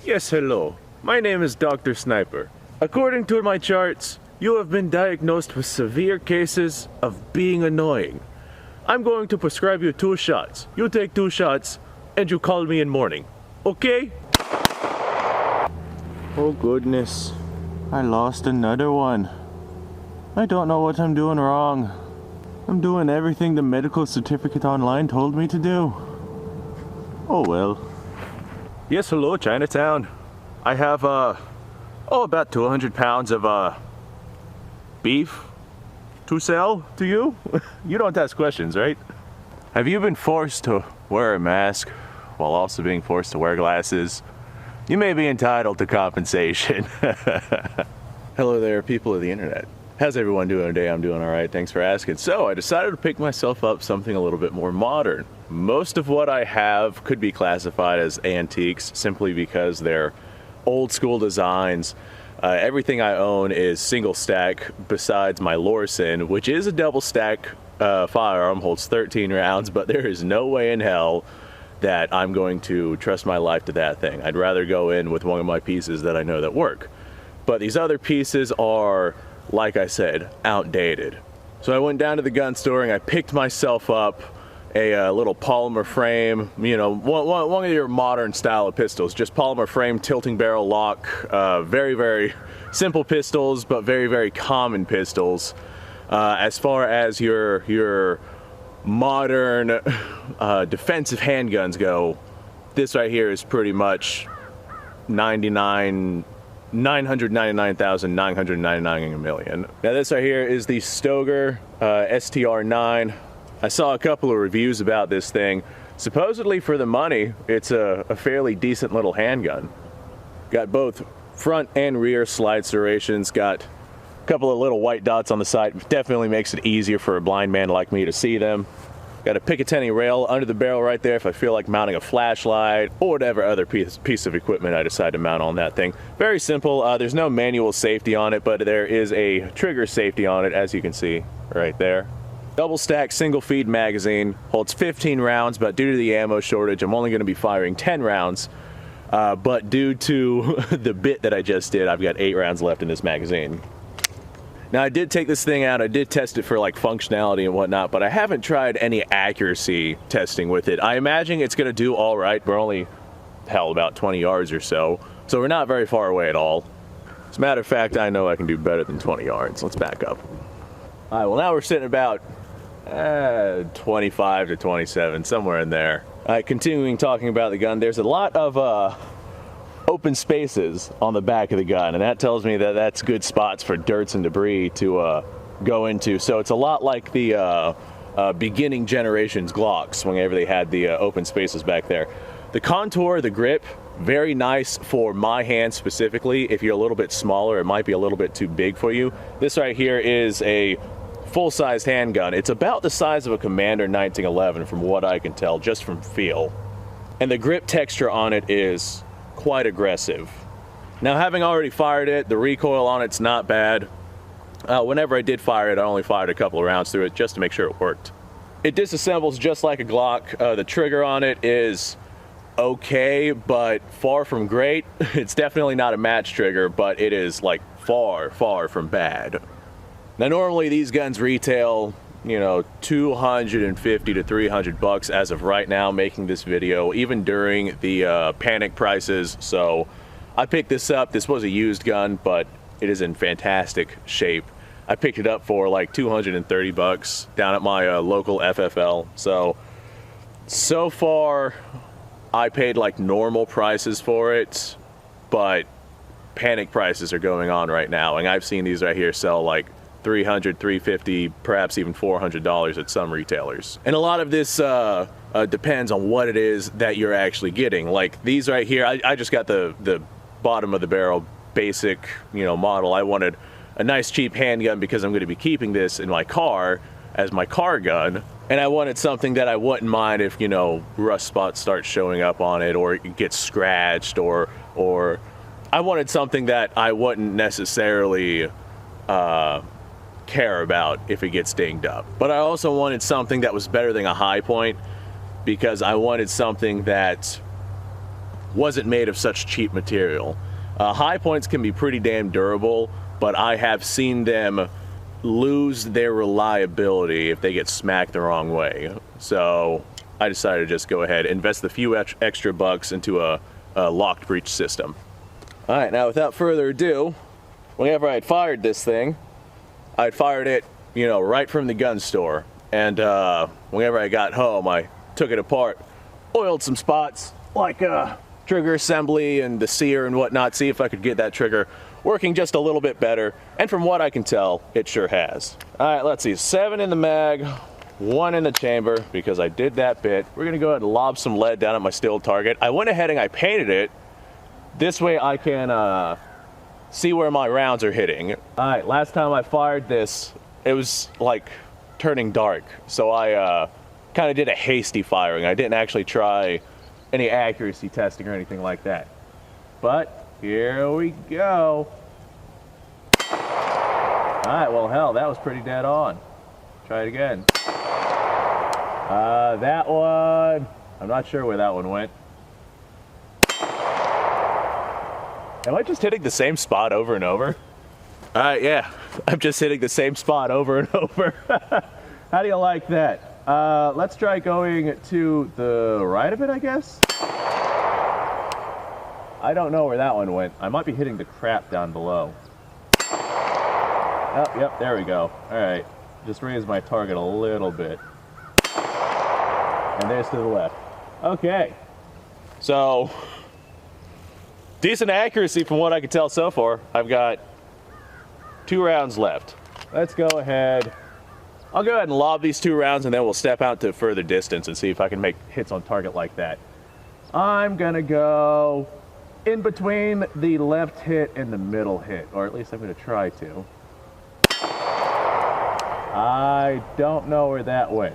Yes, hello. My name is Dr. Sniper. According to my charts, you have been diagnosed with severe cases of being annoying. I'm going to prescribe you 2 shots. You take 2 shots, and you call me in morning. Okay? Oh goodness. I lost another one. I don't know what I'm doing wrong. I'm doing everything the medical certificate online told me to do. Oh well. Yes, hello, Chinatown. I have, about 200 pounds of, beef to sell to you. You don't ask questions, right? Have you been forced to wear a mask while also being forced to wear glasses? You may be entitled to compensation. Hello there, people of the internet. How's everyone doing today? I'm doing all right, thanks for asking. So I decided to pick myself up something a little bit more modern. Most of what I have could be classified as antiques simply because they're old school designs. Everything I own is single stack besides my Lorsen, which is a double stack firearm, holds 13 rounds, but there is no way in hell that I'm going to trust my life to that thing. I'd rather go in with one of my pieces that I know that work. But these other pieces are, like I said, outdated. So I went down to the gun store and I picked myself up a little polymer frame, you know, one of your modern style of pistols, just polymer frame, tilting barrel lock, very, very simple pistols, but very, very common pistols. As far as your modern defensive handguns go, this right here is pretty much 999,999 in a million. Now this right here is the Stoeger STR-9. I saw a couple of reviews about this thing. Supposedly for the money, it's a fairly decent little handgun. Got both front and rear slide serrations, got a couple of little white dots on the side. Definitely makes it easier for a blind man like me to see them. Got a Picatinny rail under the barrel right there if I feel like mounting a flashlight or whatever other piece of equipment I decide to mount on that thing. Very simple. There's no manual safety on it, but there is a trigger safety on it, as you can see right there. Double stack single feed magazine, holds 15 rounds, but due to the ammo shortage, I'm only going to be firing 10 rounds. But due to the bit that I just did, I've got 8 rounds left in this magazine. Now I did take this thing out, I did test it for like functionality and whatnot, but I haven't tried any accuracy testing with it. I imagine it's going to do all right. We're only, hell, about 20 yards or so, so we're not very far away at all. As a matter of fact, I know I can do better than 20 yards. Let's back up. All right, well now we're sitting about 25 to 27, somewhere in there. Continuing talking about the gun, there's a lot of open spaces on the back of the gun, and that tells me that that's good spots for dirts and debris to go into. So it's a lot like the beginning generations Glocks, whenever they had the open spaces back there. The contour, the grip, very nice for my hand specifically. If you're a little bit smaller, it might be a little bit too big for you. This right here is a full-sized handgun. It's about the size of a Commander 1911 from what I can tell, just from feel. And the grip texture on it is quite aggressive. Now, having already fired it, the recoil on it's not bad. Whenever I did fire it, I only fired a couple of rounds through it just to make sure it worked. It disassembles just like a Glock. The trigger on it is okay, but far from great. It's definitely not a match trigger, but it is like far, far from bad. Now normally these guns retail, you know, 250 to 300 bucks as of right now making this video, even during the panic prices. So I picked this up. This was a used gun, but it is in fantastic shape. I picked it up for like 230 bucks down at my local FFL. So far I paid like normal prices for it, but panic prices are going on right now, and I've seen these right here sell like $300, $350, perhaps even $400 at some retailers. And a lot of this depends on what it is that you're actually getting. Like these right here, I just got the bottom of the barrel basic, you know, model. I wanted a nice cheap handgun because I'm going to be keeping this in my car as my car gun. And I wanted something that I wouldn't mind if, you know, rust spots start showing up on it, or it gets scratched, or I wanted something that I wouldn't necessarily care about if it gets dinged up. But I also wanted something that was better than a high point, because I wanted something that wasn't made of such cheap material. High points can be pretty damn durable, but I have seen them lose their reliability if they get smacked the wrong way. So I decided to just go ahead and invest the few extra bucks into a locked breech system. All right, now without further ado, whenever I'd fired this thing, I'd fired it, you know, right from the gun store. And whenever I got home, I took it apart, oiled some spots, like trigger assembly and the sear and whatnot, see if I could get that trigger working just a little bit better. And from what I can tell, it sure has. All right, let's see, 7 in the mag, 1 in the chamber, because I did that bit. We're gonna go ahead and lob some lead down at my steel target. I went ahead and I painted it. This way I can see where my rounds are hitting. All right, last time I fired this, it was like turning dark. So I kind of did a hasty firing. I didn't actually try any accuracy testing or anything like that. But here we go. All right, well, hell, that was pretty dead on. Try it again. That one, I'm not sure where that one went. Am I just hitting the same spot over and over? All right, yeah, I'm just hitting the same spot over and over. How do you like that? Let's try going to the right of it, I guess. I don't know where that one went. I might be hitting the crap down below. Oh, yep, there we go. All right, just raise my target a little bit. And there's to the left. Okay, so decent accuracy from what I can tell so far. I've got 2 rounds left. Let's go ahead. I'll go ahead and lob these 2 rounds and then we'll step out to further distance and see if I can make hits on target like that. I'm gonna go in between the left hit and the middle hit, or at least I'm gonna try to. I don't know where that went.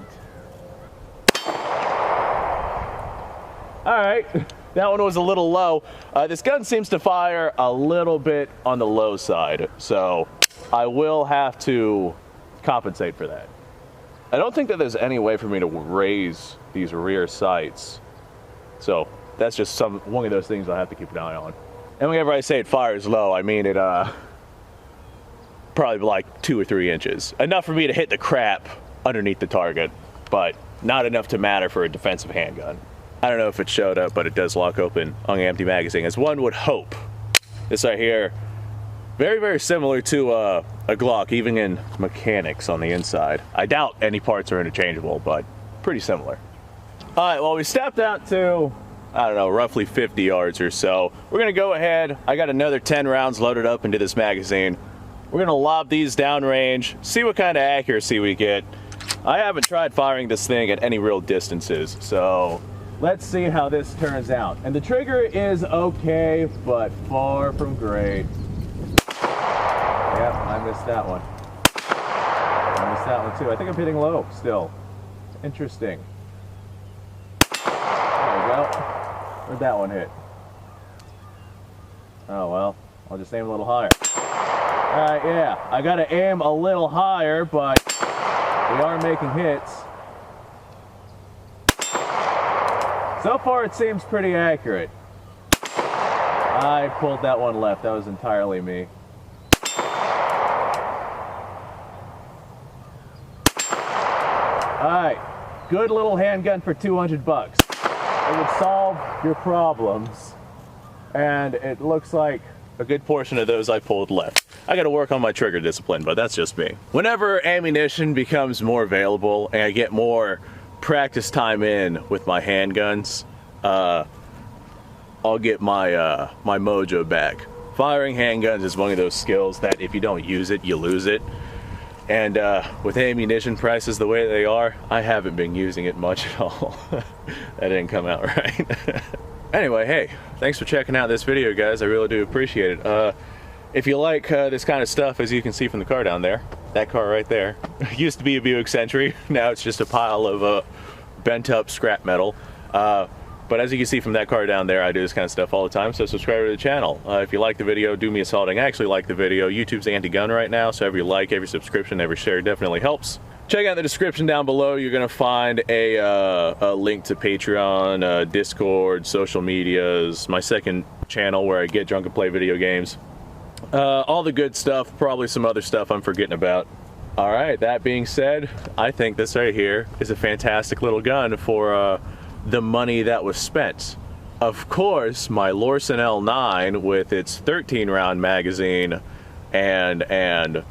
All right, that one was a little low. This gun seems to fire a little bit on the low side, so I will have to compensate for that. I don't think that there's any way for me to raise these rear sights, so that's just one of those things I'll have to keep an eye on. And whenever I say it fires low, I mean it probably like 2 or 3 inches. Enough for me to hit the crap underneath the target, but not enough to matter for a defensive handgun. I don't know if it showed up, but it does lock open on the empty magazine, as one would hope. This right here, very, very similar to a Glock, even in mechanics on the inside. I doubt any parts are interchangeable, but pretty similar. All right, well, we stepped out to, I don't know, roughly 50 yards or so. We're gonna go ahead. I got another 10 rounds loaded up into this magazine. We're gonna lob these downrange, see what kind of accuracy we get. I haven't tried firing this thing at any real distances, so let's see how this turns out. And the trigger is okay, but far from great. Yep, I missed that one. I missed that one too. I think I'm hitting low still. Interesting. There we go. Where'd that one hit? Oh well, I'll just aim a little higher. Alright, yeah, I gotta aim a little higher, but we are making hits. So far it seems pretty accurate. I pulled that one left, that was entirely me. Alright, good little handgun for 200 bucks. It would solve your problems. And it looks like a good portion of those I pulled left. I gotta work on my trigger discipline, but that's just me. Whenever ammunition becomes more available and I get more practice time in with my handguns, I'll get my my mojo back. Firing handguns is one of those skills that if you don't use it, you lose it. And with ammunition prices the way they are, I haven't been using it much at all. That didn't come out right. Anyway, hey, thanks for checking out this video, guys. I really do appreciate it. If you like this kind of stuff, as you can see from the car down there, that car right there, used to be a Buick Century. Now it's just a pile of bent up scrap metal. But as you can see from that car down there, I do this kind of stuff all the time, so subscribe to the channel. If you like the video, do me a solid and actually like the video. YouTube's anti-gun right now, so every like, every subscription, every share definitely helps. Check out the description down below. You're gonna find a link to Patreon, Discord, social medias, my second channel where I get drunk and play video games. All the good stuff, probably some other stuff I'm forgetting about. All right, that being said, I think this right here is a fantastic little gun for the money that was spent. Of course, my Lorsen L9 with its 13-round magazine and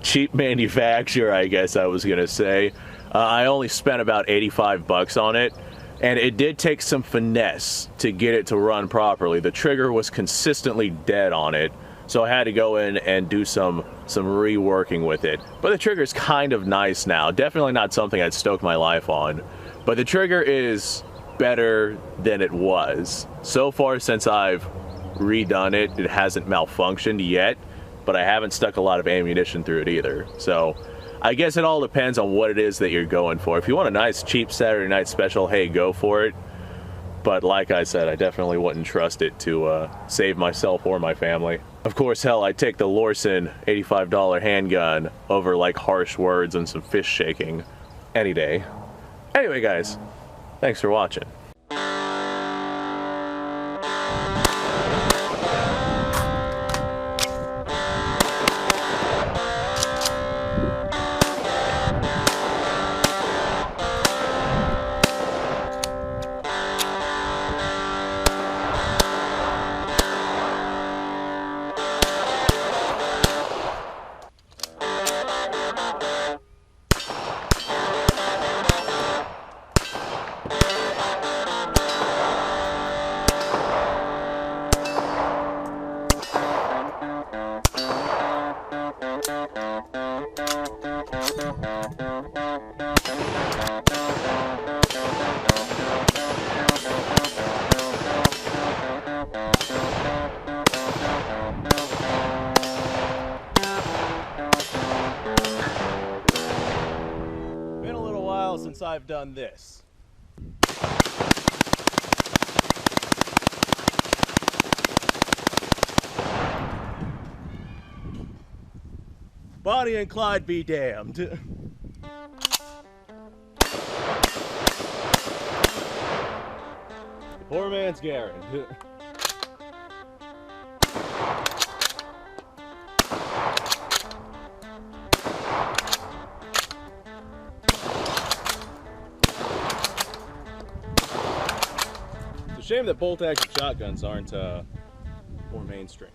cheap manufacture, I guess I was gonna say. I only spent about 85 bucks on it, and it did take some finesse to get it to run properly. The trigger was consistently dead on it, so I had to go in and do some reworking with it. But the trigger's kind of nice now. Definitely not something I'd stoke my life on, but the trigger is better than it was. So far since I've redone it, it hasn't malfunctioned yet, but I haven't stuck a lot of ammunition through it either. So I guess it all depends on what it is that you're going for. If you want a nice cheap Saturday night special, hey, go for it. But like I said, I definitely wouldn't trust it to save myself or my family. Of course, hell, I'd take the Lorsen $85 handgun over like harsh words and some fist shaking any day. Anyway, guys, thanks for watching. Been a little while since I've done this. Bonnie and Clyde be damned. Poor man's Garen. It's a shame that bolt action shotguns aren't more mainstream.